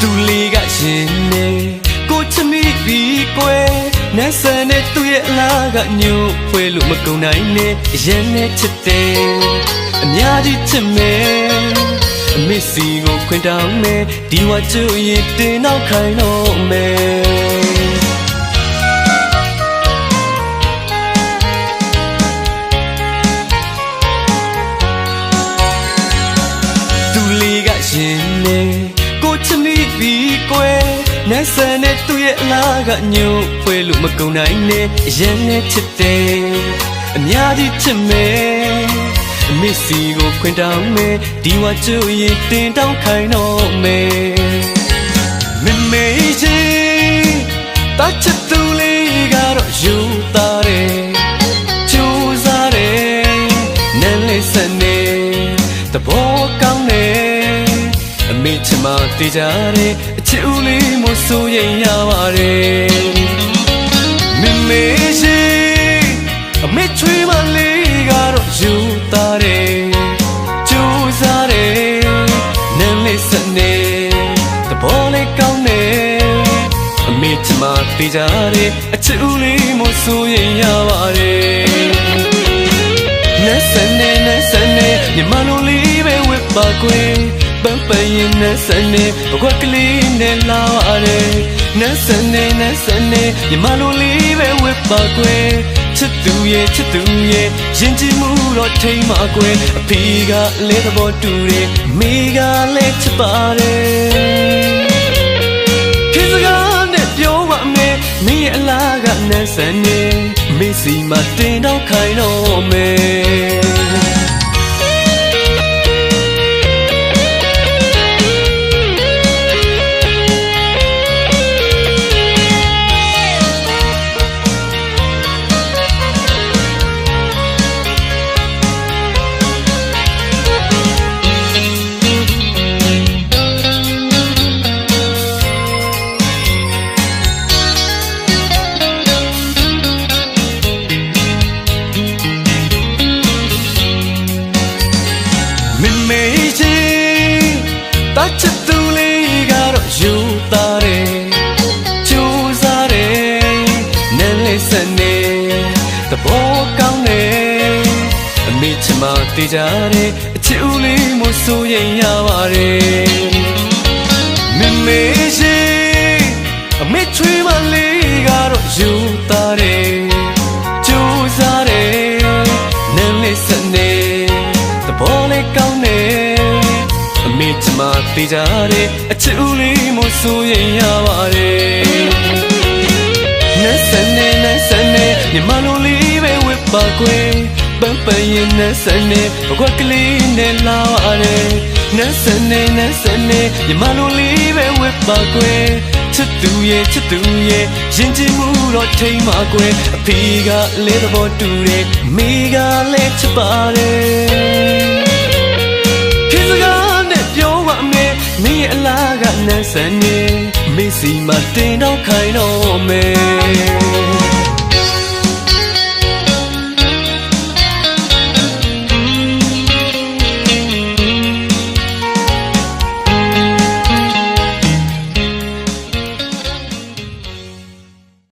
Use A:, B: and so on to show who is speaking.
A: သူလေးကရှင်နေကိုချမီပြီးကွယ်နဲ့ဆန်တဲ့သူရဲ့အလားကညို့ဖွယ်လို့မကုန်နိုင်နဲ့ရင်နဲ့ချစ်တယ်အများကြီးချစ်မယ်အမေစီကိုခွင်တောင်းမယ်ဒီဝါကျိုးရင်တင်နောက်ခိုင်းတော့မယ်သူလေးကရှင်နေကိုချမီပြီးကွယ်နဲ့ဆန်တဲ့သူရဲ့အလားကညို့ဖွယ်လို့မကုန်နိုင်နဲ့ရင်နဲ့ချစ်တယ်အများကြီးချစ်မယ်အမေစီကိုခွင်တောင်းမယ်ဒီဝါကျိုးရင်တင်တောင်းခိုင်းတော့မယ်မမေကြီးတချစ်သူလေးကတော့ယူသားတယ်ကြိုးစားတယ်နဲ့လေးစနေတဘောကောင်းတယ်အမေချမတေးကြတယ်အချစ်ဦးလေးမို့ဆိုရင်ရပါတယ်မမေကြီးအမေချွေးမလေးကတော့ယူသားတယ်ကြိုးစားတယ်နဲ့လေးစနေတဘောလေးကောင်းတယ်အမေချမတေးကြတယ်အချစ်ဦးလေးမို့ဆိုရင်ရပါတယ်နဲ့စနေညီမလိုလေးပဲဝစ်ပါကွယ်ပန်းပန်းရင်နဲ့စနေဘကွက်ကလေးနဲ့လာရတယ်နဲ့စနေညီမလိုလေးပဲဝစ်ပါကွယ်ချစ်သူရဲ့ရင်ကြည်မှုတော့ထိမ့်ပါကွယ်အဖေကလည်းသဘောတူတယ်မိကလည်းချစ်ပါတယ်ခေစကားနဲ့ပြောပါမယ်မင်းရဲ့အလားကနဲ့စနေမေးစီမှာတင်တော့ခိုင်းတော့မယ်မမေကြီးတချစ်သူလေးကတော့ယူသားတယ်ကြိုးစားတယ်နဲ့လေးစနေတဘောကောင်းတယ်အမေချမတေးကြတယ်အချစ်ဦးလေးမို့ဆိုရင်ရပါတယ်မမေကြီးအမေချွေးမလေးကတော့ယူသားတယ်ကြိုးစားတယ်နဲ့လေးစနေတဘောလေးကောင်းအမေချမတေးကြတယ်အချစ်ဦးလေးမို့ဆိုရင်ရပါတယ်နဲ့စနေညီမလိုလေးပဲဝစ်ပါကွယ်ပန်းပန်းရင်နဲ့စနေဘကွက်ကလေးနဲ့လာရတယ်နဲ့စနေညီမလိုလေးပဲဝစ်ပါကွယ်ချစ်သူရဲ့ရင်ကြည်မှုတော့ထိမ့်ပါကွယ်အဖေကလည်းသဘောတူတယ်မိကလည်းချစ်ပါတယ်မင်းရဲ့အလားကနဲ့စနေမေးစီမှာတင်တော့ခိုင်းတော့မယ်